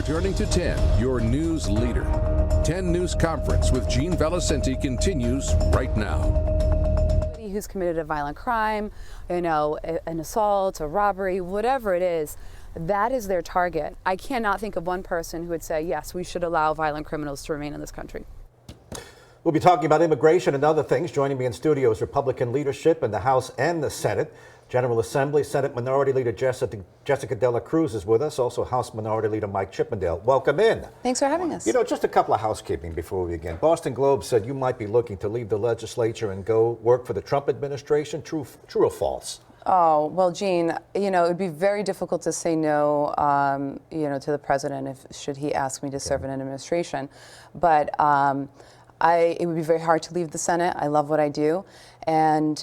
Returning to 10, your news leader. 10 News Conference with Gene Valicenti continues right now. Who's committed a violent crime, an assault, a robbery, whatever it is, that is their target. I cannot think of one person who would say, yes, we should allow violent criminals to remain in this country. We'll be talking about immigration and other things. Joining me in studio is Republican leadership in the House and the Senate. General Assembly, Senate Minority Leader Jessica De La Cruz is with us, also House Minority Leader Mike Chippendale. Welcome in. Thanks for having us. You know, just a couple of housekeeping before we begin. Boston Globe said you might be looking to leave the legislature and go work for the Trump administration. True or false? Oh, well, Gene, it would be very difficult to say no, to the president should he ask me to serve in an administration. But it would be very hard to leave the Senate. I love what I do. And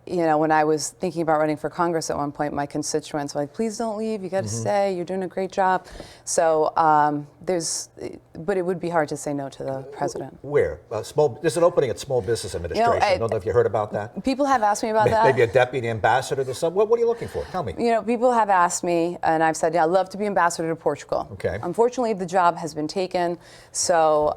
when I was thinking about running for Congress at one point, my constituents were like, please don't leave, you got to stay, you're doing a great job. So but it would be hard to say no to the president. Where? There's an opening at Small Business Administration. I don't know if you heard about that. People have asked me about that. Maybe a deputy ambassador to some. What are you looking for? Tell me. People have asked me, and I've said, yeah, I'd love to be ambassador to Portugal. Okay. Unfortunately, the job has been taken. So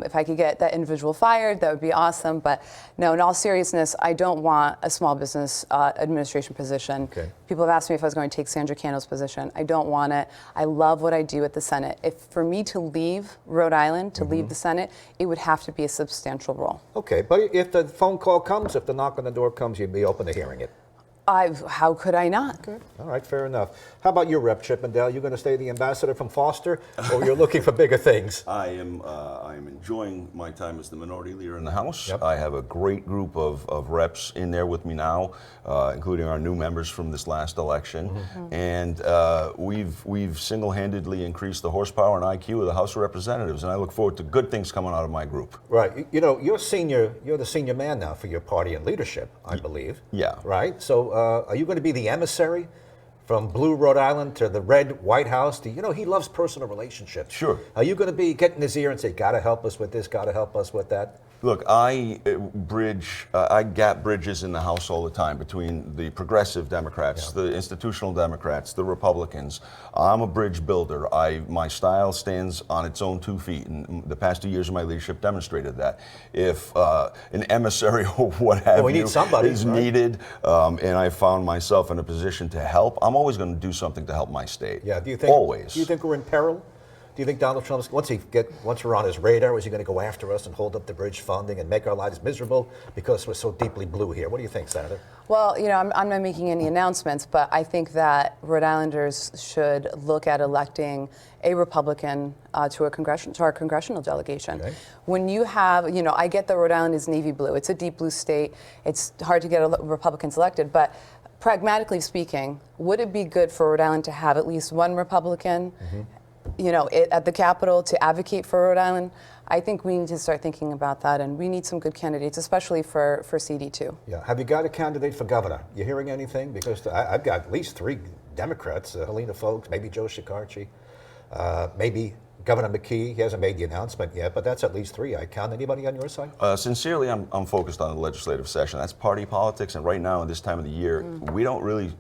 if I could get that individual fired, that would be awesome. But no, in all seriousness, I don't want a small business administration position. Okay. People have asked me if I was going to take Sandra Cano's position. I don't want it. I love what I do at the Senate. If for me to leave Rhode Island, to leave the Senate, it would have to be a substantial role. Okay, but if the phone call comes, if the knock on the door comes, you'd be open to hearing it. How could I not? Okay. All right, fair enough. How about you, Rep. Chippendale? You going to stay the ambassador from Foster, or you're looking for bigger things? I am enjoying my time as the minority leader in the House. Yep. I have a great group of reps in there with me now, including our new members from this last election. And we've single-handedly increased the horsepower and IQ of the House of Representatives, and I look forward to good things coming out of my group. Right. You're the senior man now for your party and leadership, I believe. Yeah. Right. So are you going to be the emissary from blue Rhode Island to the red White House? He loves personal relationships. Sure. Are you going to be getting his ear and say, got to help us with this, got to help us with that? Look, I gap bridges in the House all the time between the progressive Democrats, the institutional Democrats, the Republicans. I'm a bridge builder. My style stands on its own 2 feet, and the past 2 years of my leadership demonstrated that. If an emissary or what have you is needed, and I found myself in a position to help, I'm always going to do something to help my state. Yeah. Do you think we're in peril? Do you think Donald Trump's, once we're on his radar, is he going to go after us and hold up the bridge funding and make our lives miserable because we're so deeply blue here? What do you think, Senator? Well, I'm not making any announcements, but I think that Rhode Islanders should look at electing a Republican to our congressional delegation. Okay. When you have, I get that Rhode Island is navy blue. It's a deep blue state. It's hard to get Republicans elected, but pragmatically speaking, would it be good for Rhode Island to have at least one Republican at the Capitol to advocate for Rhode Island? I think we need to start thinking about that, and we need some good candidates, especially for CD2. Yeah. Have you got a candidate for governor? You hearing anything? Because I've got at least 3 Democrats, Helena Foulkes, maybe Joe Shekarchi, maybe Governor McKee. He hasn't made the announcement yet, but that's at least 3. I count. Anybody on your side? Sincerely, I'm focused on the legislative session. That's party politics, and right now, at this time of the year, we don't really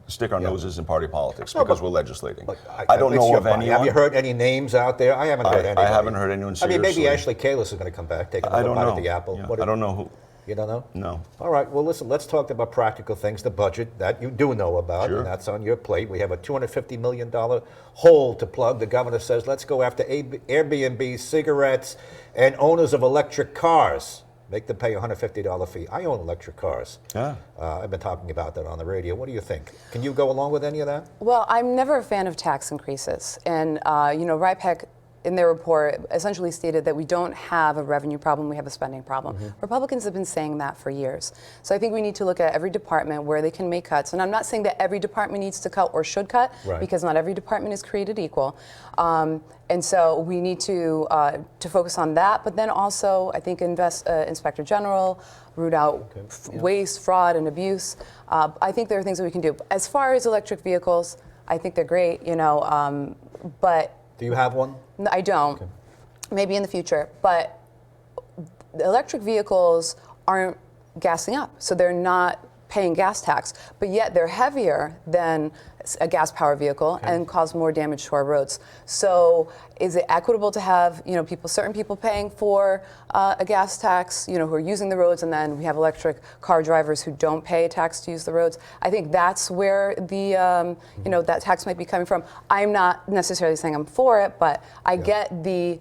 stick our noses in party politics because we're legislating. I don't know of anyone. Have you heard any names out there? I haven't heard any. I haven't heard anyone seriously. Maybe Ashley Kalis is going to come back, take another bite at the apple. Yeah. I don't know who. You don't know? No. All right. Well, listen, let's talk about practical things. The budget that you do know about, Sure. and that's on your plate. We have a $250 million hole to plug. The governor says, let's go after Airbnb, cigarettes, and owners of electric cars. Make them pay a $150 fee. I own electric cars. Yeah. I've been talking about that on the radio. What do you think? Can you go along with any of that? Well, I'm never a fan of tax increases. And, RIPEC, in their report, essentially stated that we don't have a revenue problem, we have a spending problem. Republicans have been saying that for years. So I think we need to look at every department where they can make cuts. And I'm not saying that every department needs to cut or should cut, because not every department is created equal. And so we need to focus on that, but then also, I think, Inspector General, root out waste, fraud, and abuse. I think there are things that we can do. As far as electric vehicles, I think they're great, but... Do you have one? No, I don't. Okay. Maybe in the future, but electric vehicles aren't gassing up, so they're not paying gas tax, but yet they're heavier than a gas-powered vehicle and cause more damage to our roads. So is it equitable to have, certain people paying for a gas tax, who are using the roads, and then we have electric car drivers who don't pay a tax to use the roads? I think that's where the, that tax might be coming from. I'm not necessarily saying I'm for it, but I get the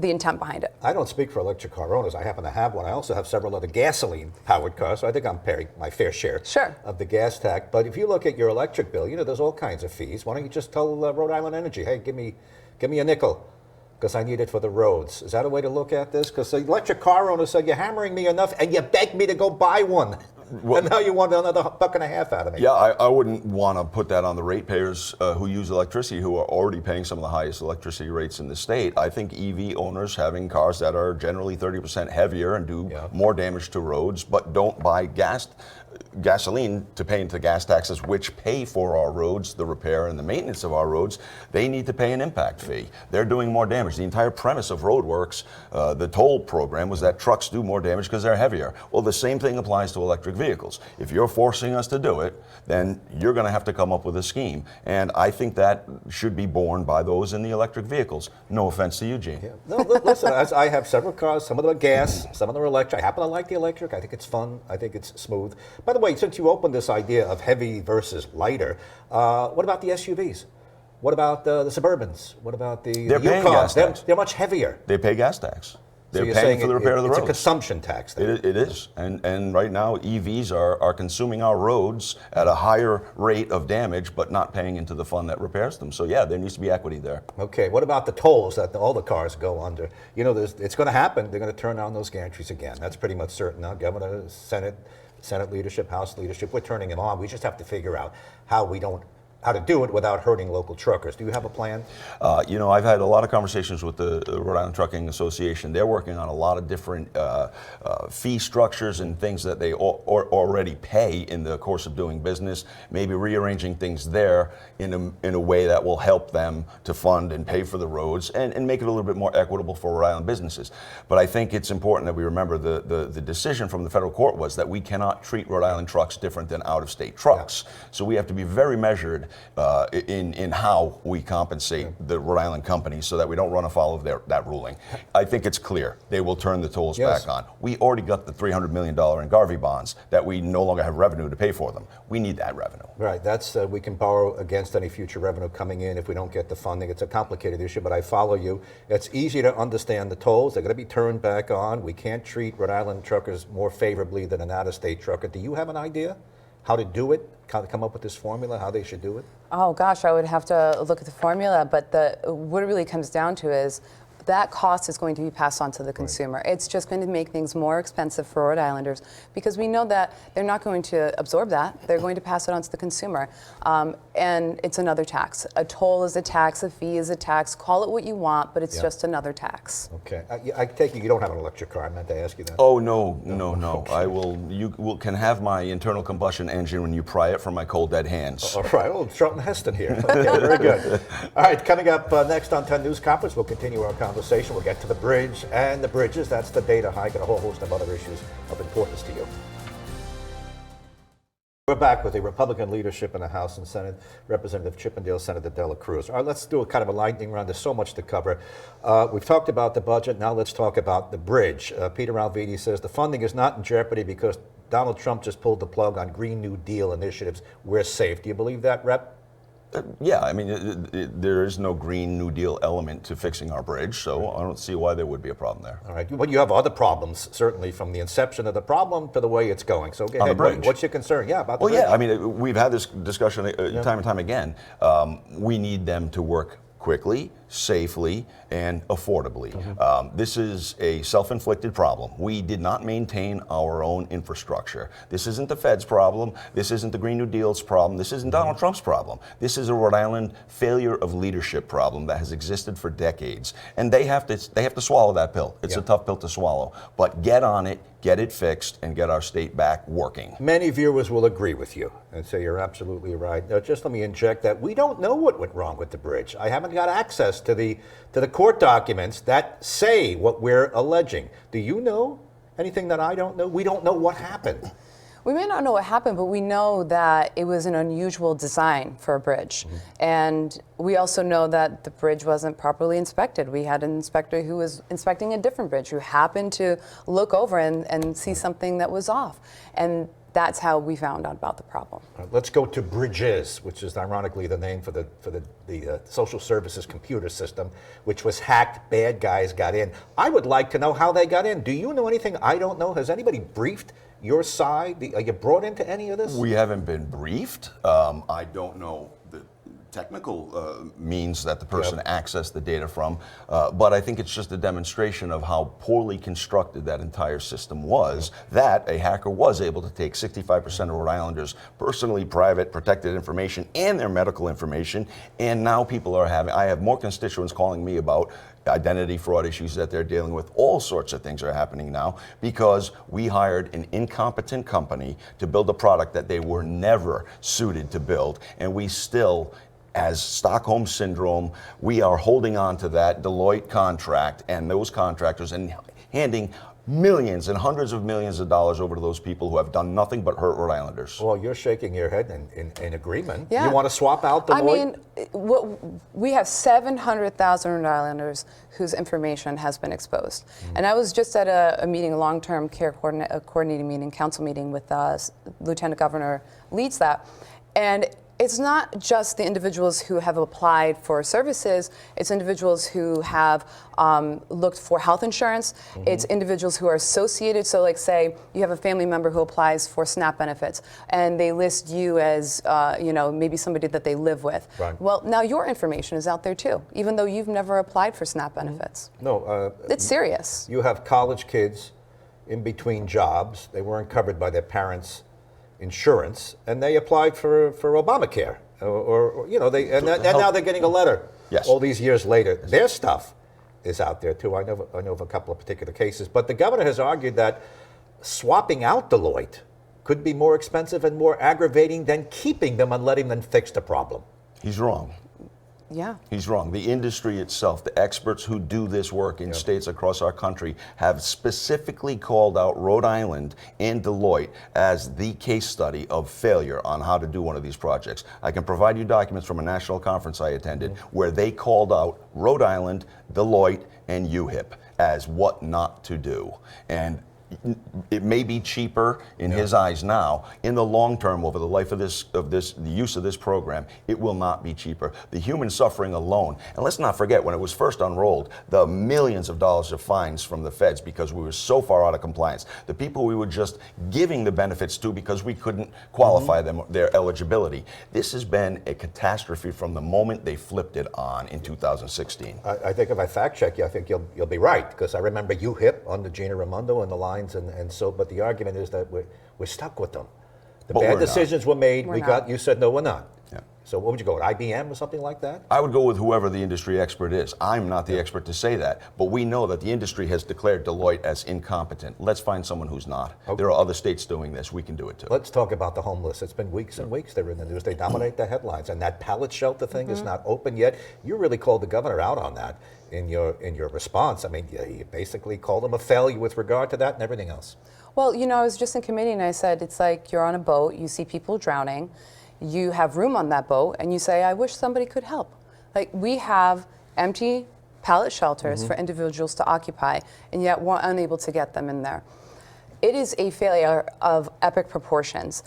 intent behind it. I don't speak for electric car owners. I happen to have one. I also have several other gasoline-powered cars, so I think I'm paying my fair share of the gas tax. But if you look at your electric bill, there's all kinds of fees. Why don't you just tell Rhode Island Energy, hey, give me a nickel, because I need it for the roads. Is that a way to look at this? Because the electric car owner said, you're hammering me enough, and you begged me to go buy one. Well, and now you want another $1.50 out of me. Yeah, I wouldn't want to put that on the ratepayers who use electricity, who are already paying some of the highest electricity rates in the state. I think EV owners having cars that are generally 30% heavier and do more damage to roads, but don't buy gasoline to pay into gas taxes, which pay for our roads, the repair and the maintenance of our roads, they need to pay an impact fee. They're doing more damage. The entire premise of roadworks, the toll program, was that trucks do more damage because they're heavier. Well, the same thing applies to electric vehicles. If you're forcing us to do it, then you're going to have to come up with a scheme. And I think that should be borne by those in the electric vehicles. No offense to you, Gene. Yeah. No, listen, I have several cars. Some of them are gas, some of them are electric. I happen to like the electric. I think it's fun. I think it's smooth. By the way, since you opened this idea of heavy versus lighter, what about the SUVs? What about the Suburbans? What about the Yukons? They're much heavier. They pay gas tax. They're so paying for the repair of the roads. It's a consumption tax. It is. And right now, EVs are consuming our roads at a higher rate of damage, but not paying into the fund that repairs them. So, yeah, there needs to be equity there. Okay. What about the tolls that all the cars go under? It's going to happen. They're going to turn on those gantries again. That's pretty much certain now. Governor, Senate leadership, House leadership, we're turning them on. We just have to figure out how to do it without hurting local truckers. Do you have a plan? I've had a lot of conversations with the Rhode Island Trucking Association. They're working on a lot of different fee structures and things that they already pay in the course of doing business, maybe rearranging things there in a way that will help them to fund and pay for the roads and make it a little bit more equitable for Rhode Island businesses. But I think it's important that we remember the decision from the federal court was that we cannot treat Rhode Island trucks different than out-of-state trucks. Yeah. So we have to be very measured in how we compensate the Rhode Island companies so that we don't run afoul of that ruling. I think it's clear they will turn the tolls back on. We already got the $300 million in Garvey bonds that we no longer have revenue to pay for them. We need that revenue. Right, that's we can borrow against any future revenue coming in if we don't get the funding. It's a complicated issue, but I follow you. It's easy to understand the tolls. They're going to be turned back on. We can't treat Rhode Island truckers more favorably than an out-of-state trucker. Do you have an idea how to do it? How to come up with this formula, how they should do it? Oh gosh, I would have to look at the formula, but what it really comes down to is that cost is going to be passed on to the consumer. Right. It's just going to make things more expensive for Rhode Islanders because we know that they're not going to absorb that. They're going to pass it on to the consumer. And it's another tax. A toll is a tax, a fee is a tax. Call it what you want, but it's just another tax. Okay. I take it you don't have an electric car. I meant to ask you that. Oh, no. Okay. You can have my internal combustion engine when you pry it from my cold dead hands. All right. Oh, Charlton Heston here. Okay, very good. All right, coming up next on 10 News Conference, we'll continue our conversation. We'll get to the bridge and the bridges. That's the data hike and a whole host of other issues of importance to you. We're back with the Republican leadership in the House and Senate, Representative Chippendale, Senator De La Cruz. All right, let's do a kind of a lightning round. There's so much to cover. We've talked about the budget. Now let's talk about the bridge. Peter Alviti says the funding is not in jeopardy because Donald Trump just pulled the plug on Green New Deal initiatives. We're safe. Do you believe that, Rep? Yeah, I mean, there is no Green New Deal element to fixing our bridge, so I don't see why there would be a problem there. All right, but you have other problems, certainly, from the inception of the problem to the way it's going. So go ahead. On the bridge. What's your concern? Yeah, about the bridge. Well, yeah, I mean, we've had this discussion time and time again. We need them to work quickly, safely, and affordably. This is a self-inflicted problem. We did not maintain our own infrastructure. This isn't the Fed's problem. This isn't the Green New Deal's problem. This isn't Donald Trump's problem. This is a Rhode Island failure of leadership problem that has existed for decades. And they have to swallow that pill. It's a tough pill to swallow. But get on it, get it fixed, and get our state back working. Many viewers will agree with you and say you're absolutely right. Now, just let me inject that we don't know what went wrong with the bridge. I haven't got access to the court documents that say what we're alleging. Do you know anything that I don't know? We don't know what happened. We may not know what happened, but we know that it was an unusual design for a bridge. And we also know that the bridge wasn't properly inspected. We had an inspector who was inspecting a different bridge who happened to look over and see something that was off. And that's how we found out about the problem. Let's go to Bridges, which is ironically the name for the social services computer system, which was hacked. Bad guys got in. I would like to know how they got in. Do you know anything I don't know? Has anybody briefed your side? Are you brought into any of this? We haven't been briefed. I don't know the technical means that the person accessed the data from, but I think it's just a demonstration of how poorly constructed that entire system was, that a hacker was able to take 65% of Rhode Islanders' personally private protected information and their medical information, and now people are I have more constituents calling me about identity fraud issues that they're dealing with. All sorts of things are happening now because we hired an incompetent company to build a product that they were never suited to build, and we still, as Stockholm Syndrome, we are holding on to that Deloitte contract and those contractors and handing millions and hundreds of millions of dollars over to those people who have done nothing but hurt Rhode Islanders. Well, you're shaking your head in agreement. Yeah. You want to swap out Deloitte? I mean, we have 700,000 Rhode Islanders whose information has been exposed. And I was just at a meeting, a long-term care coordinating meeting, council meeting with Lieutenant Governor leads that. And it's not just the individuals who have applied for services, it's individuals who have looked for health insurance, it's individuals who are associated, so like say you have a family member who applies for SNAP benefits and they list you as maybe somebody that they live with. Right. Well, now your information is out there too, even though you've never applied for SNAP benefits. No. It's serious. You have college kids in between jobs. They weren't covered by their parents' insurance, and they applied for Obamacare, now they're getting a letter. Yes. All these years later, their stuff is out there too. I know of a couple of particular cases, but the governor has argued that swapping out Deloitte could be more expensive and more aggravating than keeping them and letting them fix the problem. He's wrong. Yeah. He's wrong. The industry itself, the experts who do this work in states across our country, have specifically called out Rhode Island and Deloitte as the case study of failure on how to do one of these projects. I can provide you documents from a national conference I attended where they called out Rhode Island, Deloitte, and UHIP as what not to do. And it may be cheaper in his eyes now. In the long term, over the life of the use of this program, it will not be cheaper. The human suffering alone, and let's not forget when it was first unrolled, the millions of dollars of fines from the feds because we were so far out of compliance. The people we were just giving the benefits to because we couldn't qualify them, their eligibility. This has been a catastrophe from the moment they flipped it on in 2016. I think if I fact check you, I think you'll be right, because I remember UHIP under Gina Raimondo and the line. But the argument is that we're stuck with them. The bad decisions were made. You said no, we're not. Yeah. So what would you go with, IBM or something like that? I would go with whoever the industry expert is. I'm not the expert to say that, but we know that the industry has declared Deloitte as incompetent. Let's find someone who's not. Okay. There are other states doing this. We can do it too. Let's talk about the homeless. It's been weeks and weeks they're in the news. They dominate the headlines, and that pallet shelter thing is not open yet. You really called the governor out on that in your response. I mean, you basically called him a failure with regard to that and everything else. Well, I was just in committee and I said, it's like you're on a boat, you see people drowning, you have room on that boat, and you say, I wish somebody could help. Like, we have empty pallet shelters for individuals to occupy, and yet we're unable to get them in there. It is a failure of epic proportions.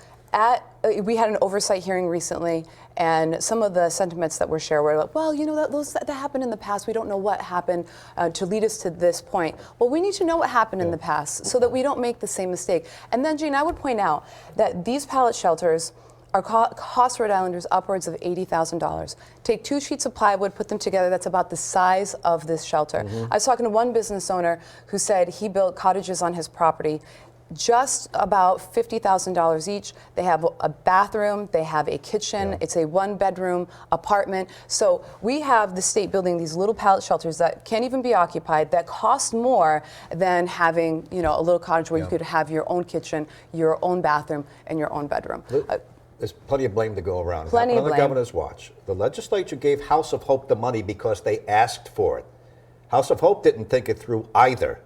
We had an oversight hearing recently, and some of the sentiments that were shared were like, well, that happened in the past. We don't know what happened to lead us to this point. Well, we need to know what happened in the past so that we don't make the same mistake. And then, Gene, I would point out that these pallet shelters cost Rhode Islanders upwards of $80,000. Take 2 sheets of plywood, put them together, that's about the size of this shelter. I was talking to one business owner who said he built cottages on his property, just about $50,000 each. They have a bathroom, they have a kitchen, it's a 1-bedroom apartment. So we have the state building these little pallet shelters that can't even be occupied, that cost more than having a little cottage where you could have your own kitchen, your own bathroom, and your own bedroom. There's plenty of blame to go around. Plenty of blame. On the governor's watch, the legislature gave House of Hope the money because they asked for it. House of Hope didn't think it through either.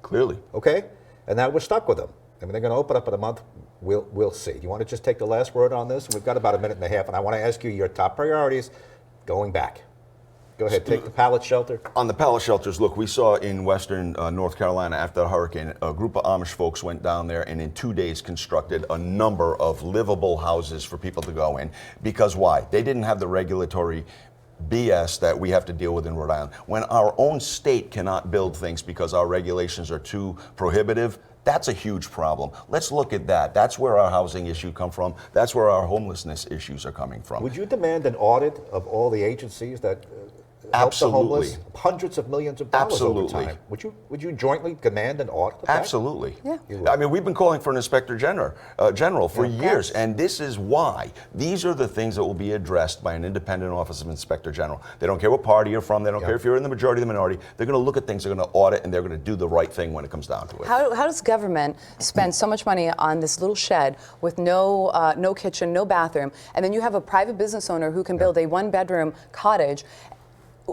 Clearly. Okay? And now we're stuck with them. I mean, they're going to open up in a month. We'll see. Do you want to just take the last word on this? We've got about a minute and a half, and I want to ask you your top priorities going back. Go ahead, take the pallet shelter. On the pallet shelters, look, we saw in western North Carolina after the hurricane, a group of Amish folks went down there and in 2 days constructed a number of livable houses for people to go in. Because why? They didn't have the regulatory BS that we have to deal with in Rhode Island. When our own state cannot build things because our regulations are too prohibitive, that's a huge problem. Let's look at that. That's where our housing issue come from. That's where our homelessness issues are coming from. Would you demand an audit of all the agencies that help the Absolutely. homeless? Hundreds of millions of dollars Absolutely. over time. Would you jointly demand an audit of that? Absolutely. Yeah. I mean, we've been calling for an inspector general for years, and this is why. These are the things that will be addressed by an independent office of inspector general. They don't care what party you're from. They don't care if you're in the majority or the minority. They're going to look at things. They're going to audit, and they're going to do the right thing when it comes down to it. How does government spend so much money on this little shed with no kitchen, no bathroom, and then you have a private business owner who can build a one-bedroom cottage?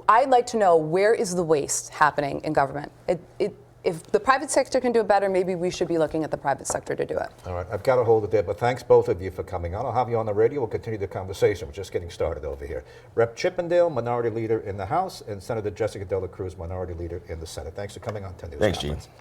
I'd like to know, where is the waste happening in government? If the private sector can do it better, maybe we should be looking at the private sector to do it. All right, I've got to hold it there, but thanks both of you for coming on. I'll have you on the radio. We'll continue the conversation. We're just getting started over here. Rep. Chippendale, Minority Leader in the House, and Senator Jessica Dela Cruz, Minority Leader in the Senate. Thanks for coming on 10 News Thanks, Conference. Gene.